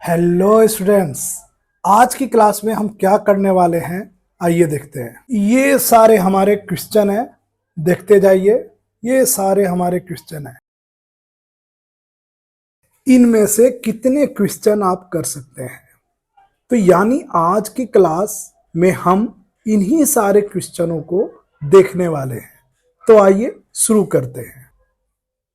Hello students. आज की class में हम क्या करने वाले हैं, आइए देखते हैं। ये सारे हमारे क्वेश्चन हैं, देखते जाइए। ये सारे हमारे क्वेश्चन हैं। इनमें से कितने क्वेश्चन आप कर सकते हैं? तो यानी आज की क्लास में हम इन्हीं सारे क्वेश्चनों को देखने वाले हैं। तो आइए शुरू करते हैं।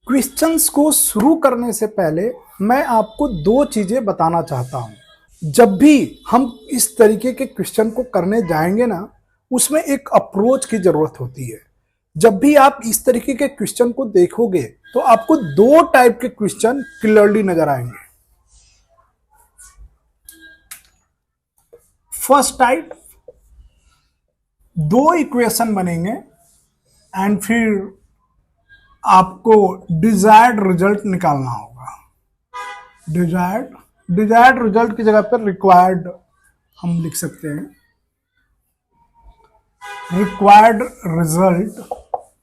क्वेश्चंस को शुरू करने से पहले मैं आपको दो चीजें बताना चाहता हूं। जब भी हम इस तरीके के क्वेश्चन को करने जाएंगे ना, उसमें एक अप्रोच की जरूरत होती है। जब भी आप इस तरीके के क्वेश्चन को देखोगे तो आपको दो टाइप के क्वेश्चन क्लियरली नजर आएंगे। फर्स्ट टाइप, दो इक्वेशन बनेंगे एंड फिर आपको डिजायर्ड रिजल्ट निकालना होगा। डिजायर्ड रिजल्ट की जगह पर रिक्वायर्ड हम लिख सकते हैं। रिक्वायर्ड रिजल्ट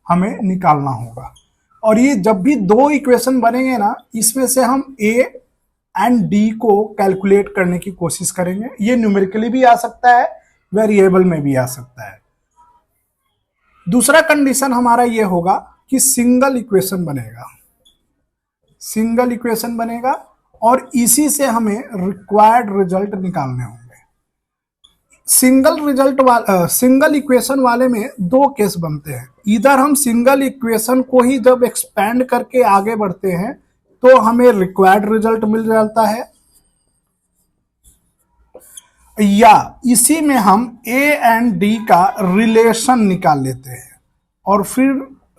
हमें निकालना होगा। और ये जब भी दो इक्वेशन बनेंगे ना, इसमें से हम ए एंड डी को कैलकुलेट करने की कोशिश करेंगे। ये न्यूमेरिकली भी आ सकता है, वेरिएबल में भी आ सकता है। दूसरा कंडीशन हमारा ये होगा कि सिंगल इक्वेशन बनेगा और इसी से हमें रिक्वायर्ड रिजल्ट निकालने होंगे। सिंगल इक्वेशन वाले में दो केस बनते हैं। इधर हम सिंगल इक्वेशन को ही जब एक्सपेंड करके आगे बढ़ते हैं तो हमें रिक्वायर्ड रिजल्ट मिल जाता है, या इसी में हम ए एंड डी का रिलेशन निकाल लेते हैं और फिर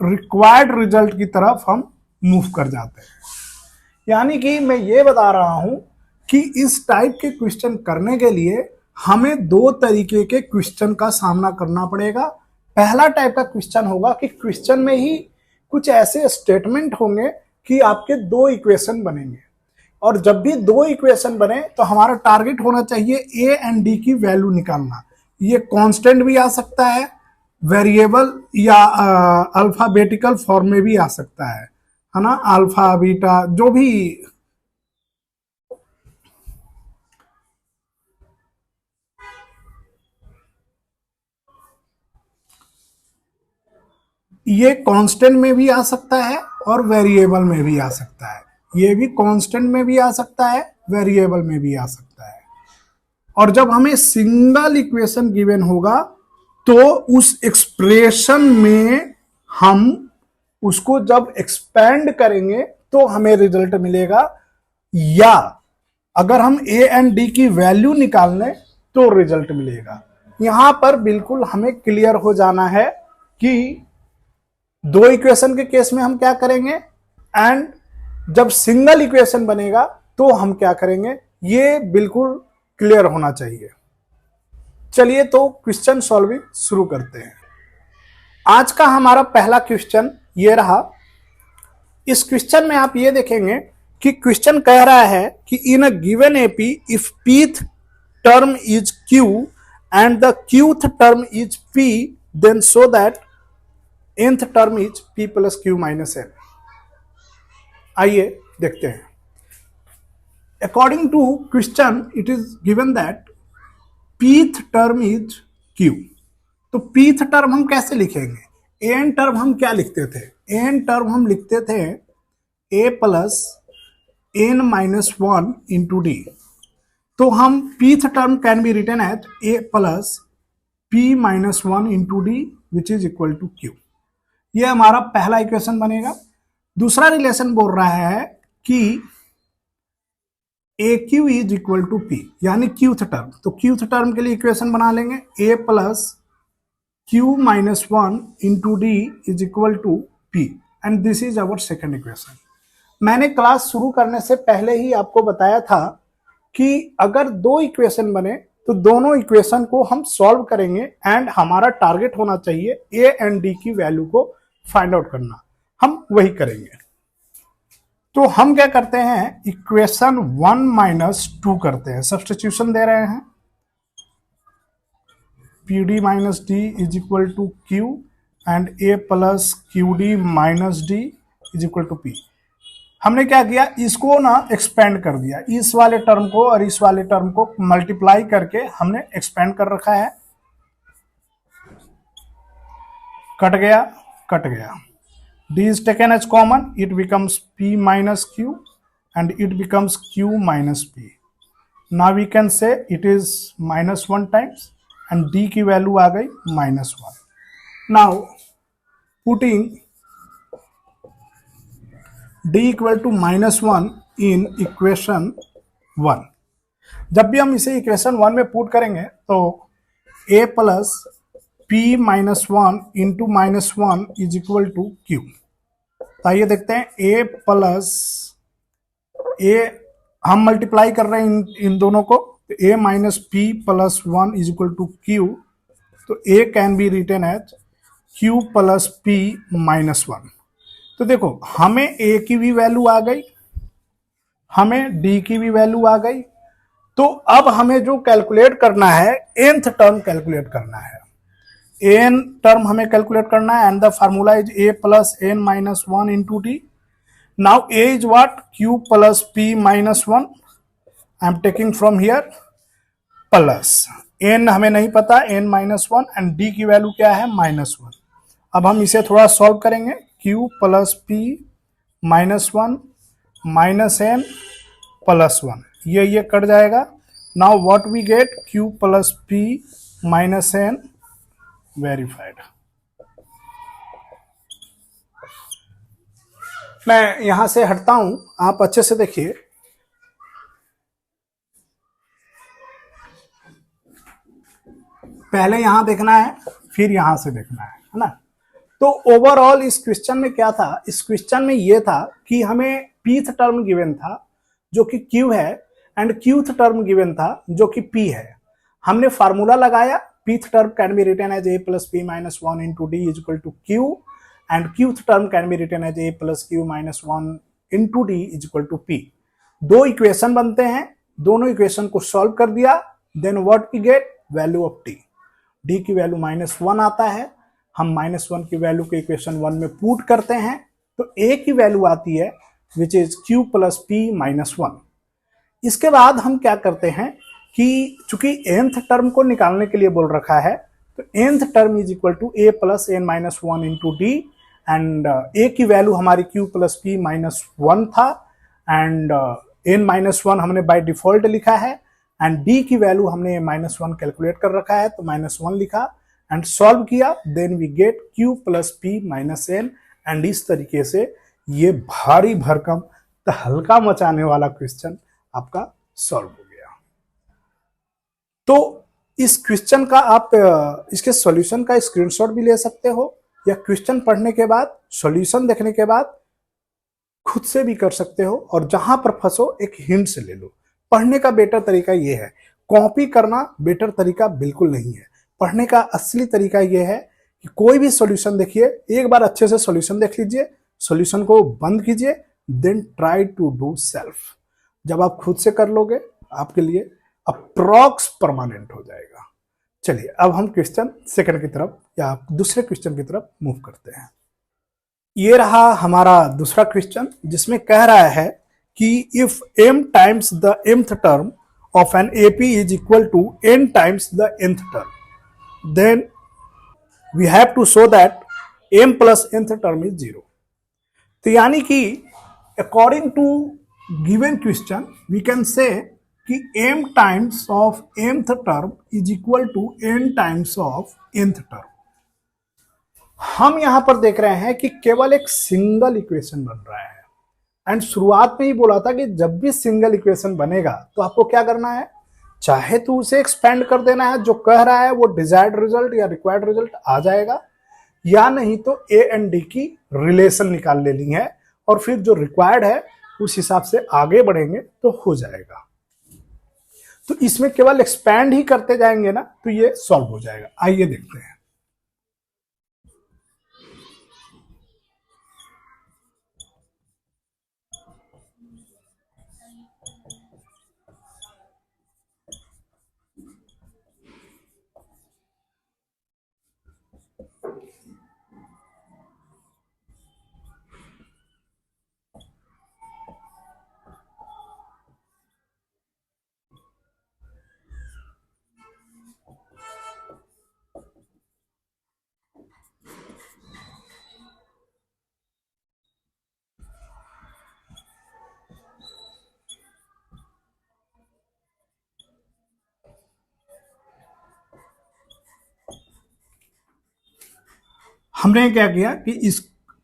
रिक्वायर्ड रिजल्ट की तरफ हम मूव कर जाते हैं। यानी कि मैं ये बता रहा हूं कि इस टाइप के क्वेश्चन करने के लिए हमें दो तरीके के क्वेश्चन का सामना करना पड़ेगा। पहला टाइप का क्वेश्चन होगा कि क्वेश्चन में ही कुछ ऐसे स्टेटमेंट होंगे कि आपके दो इक्वेशन बनेंगे, और जब भी दो इक्वेशन बने तो हमारा टारगेट होना चाहिए ए एंड डी की वैल्यू निकालना। ये कांस्टेंट भी आ सकता है, वेरिएबल या अल्फाबेटिकल फॉर्म में भी आ सकता है ना, अल्फा बीटा जो भी। ये कांस्टेंट में भी आ सकता है और वेरिएबल में भी आ सकता है। ये भी कांस्टेंट में भी आ सकता है, वेरिएबल में भी आ सकता है। और जब हमें सिंगल इक्वेशन गिवन होगा तो उस एक्सप्रेशन में हम उसको जब एक्सपेंड करेंगे तो हमें रिजल्ट मिलेगा, या अगर हम ए एंड डी की वैल्यू निकाल लें तो रिजल्ट मिलेगा। यहां पर बिल्कुल हमें क्लियर हो जाना है कि दो इक्वेशन के केस में हम क्या करेंगे एंड जब सिंगल इक्वेशन बनेगा तो हम क्या करेंगे, ये बिल्कुल क्लियर होना चाहिए। चलिए तो क्वेश्चन सॉल्विंग शुरू करते हैं। आज का हमारा पहला क्वेश्चन ये रहा। इस क्वेश्चन में आप ये देखेंगे कि क्वेश्चन कह रहा है कि in a given AP if pth term is q and the qth term is p, then so that nth term is p plus q minus n। आइए देखते हैं। According to question it is given that pth term is q। तो pth term हम कैसे लिखेंगे? n term हम क्या लिखते थे? n टर्म हम लिखते थे a plus n minus one into d. तो हम pth term can be written at a plus p minus one into d which is equal to q। ये हमारा पहला इक्वेशन बनेगा। दूसरा रिलेशन बोल रहा है कि A Q is equal to P, यानी क्यूथ टर्म। तो क्यूथ टर्म के लिए इक्वेशन बना लेंगे A plus Q minus one into D is equal to P, and this is our second equation. मैंने क्लास शुरू करने से पहले ही आपको बताया था कि अगर दो इक्वेशन बने तो दोनों इक्वेशन को हम सॉल्व करेंगे एंड हमारा टारगेट होना चाहिए ए एंड डी की वैल्यू को फाइंड आउट करना। हम वही करेंगे। तो हम क्या करते हैं, इक्वेशन 1 माइनस 2 करते हैं, सब्स्टिट्यूशन दे रहे हैं। P d minus d is equal to q and a plus q d minus d is equal to p. हमने क्या किया, इसको ना एक्सपेंड कर दिया, इस वाले टर्म को और इस वाले टर्म को मल्टीप्लाई करके हमने एक्सपेंड कर रखा है। कट गया, कट गया, d is taken as common, it becomes p minus q and it becomes q minus p. Now we can say it is minus 1 times and d की value आ गई minus 1. Now putting d equal to minus 1 in equation 1, जब भी हम इसे equation 1 में put करेंगे तो a plus p minus 1 into minus 1 is equal to q. तो आइए देखते हैं, a प्लस a हम मल्टीप्लाई कर रहे हैं इन दोनों को, तो a minus p plus 1 is equal to q. तो a can be written as q plus p minus 1. तो देखो हमें a की भी वैल्यू आ गई, हमें d की भी वैल्यू आ गई. तो अब हमें जो कैलकुलेट करना है, nth टर्म कैलकुलेट करना है. n टर्म हमें कैलकुलेट करना है and the formula is a plus n minus 1 into D. Now a is what, q plus p minus 1. I am taking from here plus n हमें नहीं पता, n minus 1 and d की value क्या है, minus 1. अब हम इसे थोड़ा सॉल्व करेंगे, q plus p minus 1 minus n plus 1, ये कट जाएगा. Now what we get, q plus p minus n verified. मैं यहां से हटता हूं, आप अच्छे से देखिए. पहले यहां देखना है, फिर यहां से देखना है ना. तो ओवरऑल इस क्वेश्चन में क्या था, इस क्वेश्चन में ये था कि हमें pth टर्म गिवन था जो कि q है एंड qth टर्म गिवन था जो कि p है. हमने फार्मूला लगाया, pth term can be written as a plus p minus 1 into D is equal to q and qth term can be written as a plus q minus 1 into D is equal to p. दो equation बनते हैं, दोनों equation को solve कर दिया, then what we get, value of t. d की value minus 1 आता है, हम माइनस 1 की वैल्यू को इक्वेशन 1 में पुट करते हैं तो a की वैल्यू आती है which is q plus p minus 1. इसके बाद हम क्या करते हैं कि चूंकि nth टर्म को निकालने के लिए बोल रखा है, तो nth term is equal to a plus n minus 1 into d and a की वैल्यू हमारी q प्लस p माइनस 1 था एंड n माइनस 1 हमने बाय डिफॉल्ट लिखा है एंड d की वैल्यू हमने माइनस 1 कैलकुलेट कर रखा है तो माइनस 1 लिखा एंड सॉल्व किया, then we get q plus p minus n. And इस तरीके से ये भारी भरकम तहलका मचाने वाला क्वेश्चन आपका सॉल्व हो गया. तो इस क्वेश्चन का आप इसके सॉल्यूशन का स्क्रीनशॉट भी ले सकते हो या क्वेश्चन पढ़ने के बाद, सॉल्यूशन देखने के बाद खुद से भी कर सकते हो और जहां पर फंसो एक हिंट से ले लो. पढ़ने का बेटर तरीका ये है, कॉपी करना बेटर तरीका बिल्कुल नहीं है. पढ़ने का असली तरीका यह है कि कोई भी सॉल्यूशन देखिए, एक बार अच्छे से सॉल्यूशन देख लीजिए, सॉल्यूशन को बंद कीजिए, then try to do self. जब आप खुद से कर लोगे आपके लिए अप्रॉक्स परमानेंट हो जाएगा. चलिए अब हम क्वेश्चन सेकंड की तरफ या दूसरे क्वेश्चन की तरफ मूव करते हैं. ये रहा हमारा दूसरा क्वेश्चन जिसमें कह रहा है कि if m times the mth term of an AP is equal to n times the nth term, then we have to show that m plus nth term is 0. तो यानी कि according to given question we can say कि m times of mth term is equal to n times of nth term. हम यहां पर देख रहे हैं कि केवल एक सिंगल इक्वेशन बन रहा है एंड शुरुआत में ही बोला था कि जब भी सिंगल इक्वेशन बनेगा तो आपको क्या करना है, चाहे तो उसे एक्सपेंड कर देना है, जो कह रहा है वो डिजायर्ड रिजल्ट या रिक्वायर्ड रिजल्ट आ जाएगा, या नहीं तो ए एंड डी की रिलेशन निकाल लेनी है और फिर जो रिक्वायर्ड है उस हिसाब से आगे बढ़ेंगे तो हो जाएगा. तो इसमें केवल एक्सपेंड ही करते जाएंगे ना तो ये सॉल्व हो जाएगा. आइए देखते हैं. हमने क्या किया कि इस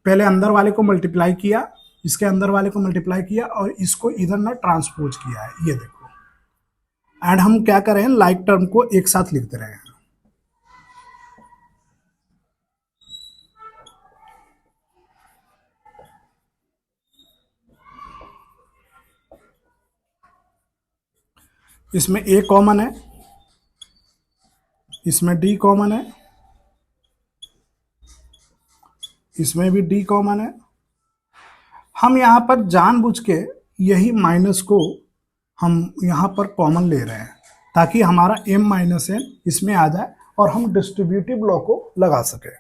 पहले अंदर वाले को मल्टीप्लाई किया, इसके अंदर वाले को मल्टीप्लाई किया और इसको इधर ना ट्रांसपोज किया है, ये देखो। एंड हम क्या कर रहे हैं, लाइक टर्म को एक साथ लिख दे रहे हैं। इसमें ए कॉमन है, इसमें डी कॉमन है, इसमें भी डी कॉमन है। हम यहां पर जानबूझ के यही माइनस को हम यहां पर कॉमन ले रहे हैं ताकि हमारा m माइनस एन इसमें आ जाए और हम डिस्ट्रीब्यूटिव लॉ को लगा सके।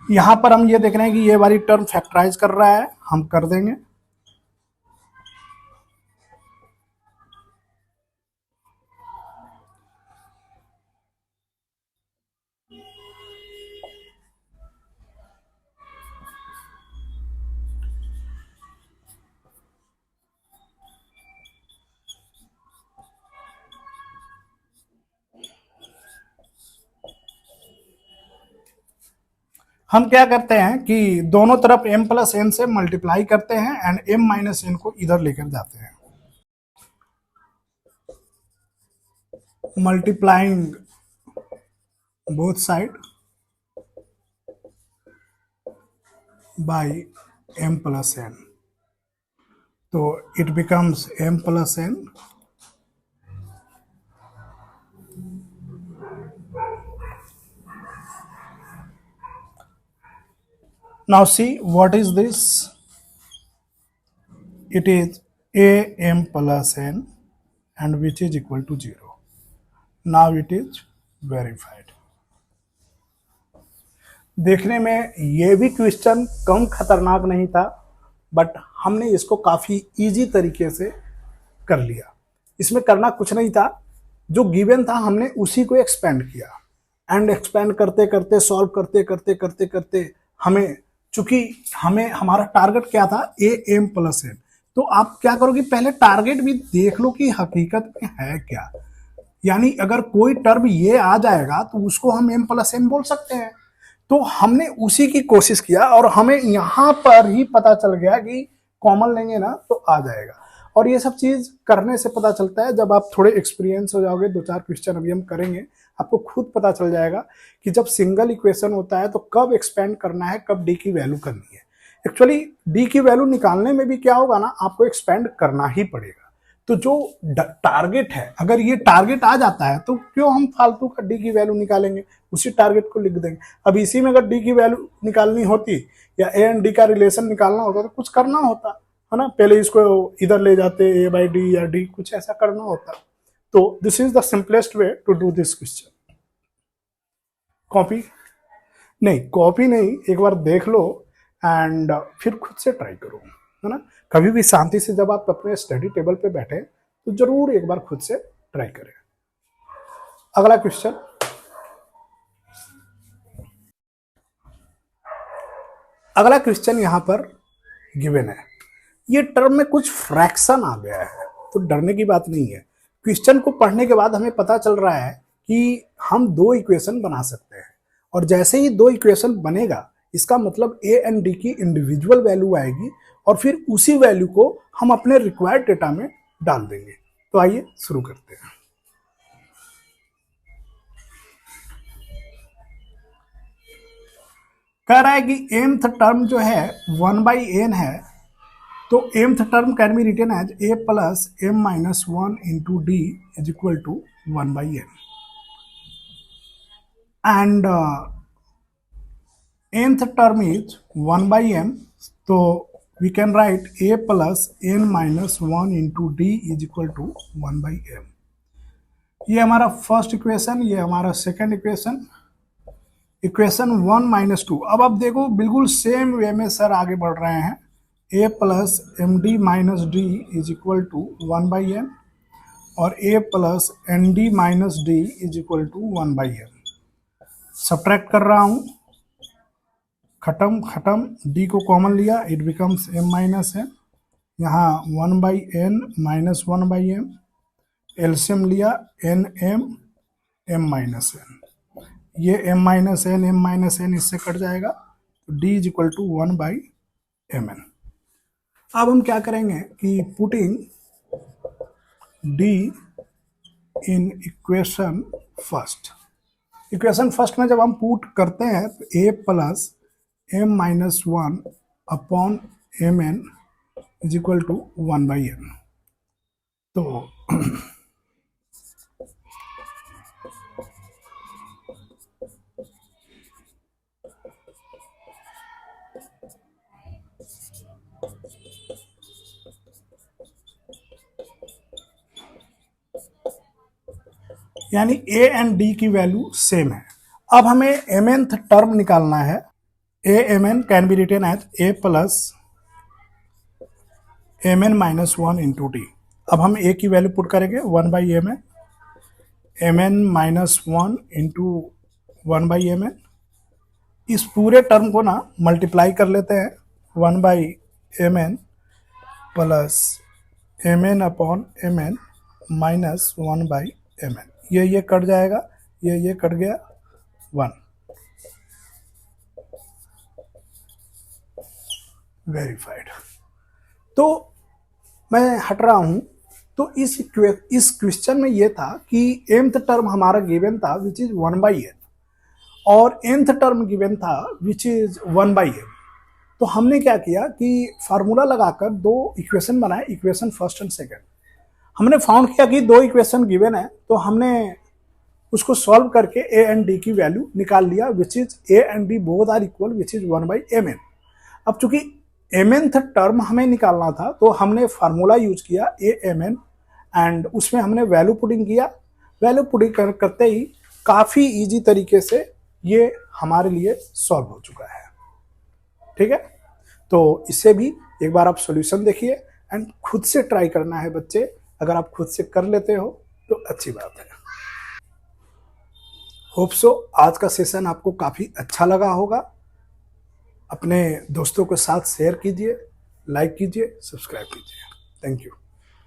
यहां पर हम ये देख रहे हैं कि ये वाली टर्म फैक्टराइज कर रहा है, हम कर देंगे। हम क्या करते हैं कि दोनों तरफ m प्लस एन से मल्टीप्लाई करते हैं एंड m माइनस एन को इधर लेकर जाते हैं। Multiplying both side by m plus N, तो it becomes m plus N Now see what is this? It is am plus n and which is equal to 0. Now it is verified. देखने में ये भी question कम खतरनाक नहीं था, but हमने इसको काफी इजी तरीके से कर लिया। इसमें करना कुछ नहीं था, जो गिवन था हमने उसी को एक्सपेंड किया एंड एक्सपेंड करते करते सॉल्व करते करते करते करते हमें, चूंकि हमें हमारा टारगेट क्या था ए एम प्लस एन, तो आप क्या करोगे पहले टारगेट भी देख लो कि हकीकत में है क्या। यानी अगर कोई टर्म ये आ जाएगा तो उसको हम एम प्लस एन बोल सकते हैं। तो हमने उसी की कोशिश किया और हमें यहां पर ही पता चल गया कि कॉमन लेंगे ना तो आ जाएगा। और ये सब चीज करने से पता चलता है, जब आप थोड़े एक्सपीरियंस हो जाओगे, 2-4 क्वेश्चन अभी हम करेंगे, आपको खुद पता चल जाएगा कि जब सिंगल इक्वेशन होता है तो कब एक्सपेंड करना है, कब डी की वैल्यू करनी है। एक्चुअली डी की वैल्यू निकालने में भी क्या होगा ना, आपको एक्सपेंड करना ही पड़ेगा। तो जो टारगेट है, अगर ये टारगेट आ जाता है तो क्यों हम फालतू का डी की वैल्यू निकालेंगे, उसी टारगेट को लिख देंगे। अब इसी में अगर डी की वैल्यू निकालनी होती या ए एंड डी का रिलेशन निकालना होता तो कुछ करना होता है ना, पहले इसको इधर ले जाते ए बाई डी या डी, कुछ ऐसा करना होता। तो this is the simplest way to do this question. Copy नहीं, कॉपी नहीं, एक बार देख लो एंड फिर खुद से ट्राई करो, है ना। कभी भी शांति से जब आप अपने स्टडी टेबल पे बैठे तो जरूर एक बार खुद से ट्राई करें। अगला क्वेश्चन, अगला क्वेश्चन यहां पर गिवन है। ये टर्म में कुछ फ्रैक्शन आ गया है, तो डरने की बात नहीं है। क्वेश्चन को पढ़ने के बाद हमें पता चल रहा है कि हम 2 इक्वेशन बना सकते हैं, और जैसे ही 2 इक्वेशन बनेगा इसका मतलब ए एंड डी की इंडिविजुअल वैल्यू आएगी और फिर उसी वैल्यू को हम अपने रिक्वायर्ड डेटा में डाल देंगे। तो आइए शुरू करते हैं। कह रहा है कि mth टर्म जो है 1/n है, तो mth टर्म can be written as a plus m minus 1 into D is equal to 1/n and nth term is 1/m, तो we can write a plus n minus 1 into d is equal to 1/m। ये हमारा first equation, ये हमारा second equation, equation 1 minus 2। अब आप देखो बिल्कुल same way में सर आगे बढ़ रहे हैं। a plus m d minus d is equal to 1/m और a plus n d minus d is equal to 1/m। Subtract कर रहा हूं, खत्म खत्म, डी को कॉमन लिया, it becomes m minus n, यहाँ 1/n माइनस 1/m, एलसीएम लिया n m m minus n, ये m-n इससे कट जाएगा, तो d is equal to 1/mn। अब हम क्या करेंगे कि putting d in equation first. Equation first में जब हम पुट करते हैं तो a plus m-1 upon mn is equal to 1/n। तो यानी a एंड d की वैल्यू सेम है। अब हमें mnth टर्म निकालना है। mn can be written as a plus mn-1 into d. अब हम a की वैल्यू पुट करेंगे 1/mn, mn-1 इंटू 1/mn। इस पूरे टर्म को ना मल्टीप्लाई कर लेते हैं, 1/mn plus mn upon mn minus 1/mn। ये कट जाएगा, ये कट गया 1। वेरीफाइड। तो मैं हट रहा हूं। तो इस क्वेश्चन में ये था कि mth टर्म हमारा गिवन था विच इज 1/n और nth टर्म गिवन था विच इज 1/m। तो हमने क्या किया कि फार्मूला लगाकर दो इक्वेशन बनाए, इक्वेशन फर्स्ट एंड सेकंड। हमने फाउंड किया कि दो इक्वेशन गिवन है, तो हमने उसको सॉल्व करके a एंड d की वैल्यू निकाल लिया which is a and d both are equal which is 1/mn। अब चूंकि mnth टर्म हमें निकालना था तो हमने फार्मूला यूज किया amn एंड उसमें हमने वैल्यू पुटिंग किया। वैल्यू पुटिंग करते ही काफ़ी इजी तरीके से ये हमारे लिए सॉल्व हो चुका है। ठीक है, तो इससे भी एक बार आप सॉल्यूशन देखिए एंड खुद से ट्राई करना है बच्चे। अगर आप खुद से कर लेते हो तो अच्छी बात है। होप सो आज का सेशन आपको काफ़ी अच्छा लगा होगा। अपने दोस्तों के साथ शेयर कीजिए, लाइक कीजिए, सब्सक्राइब कीजिए। Thank you.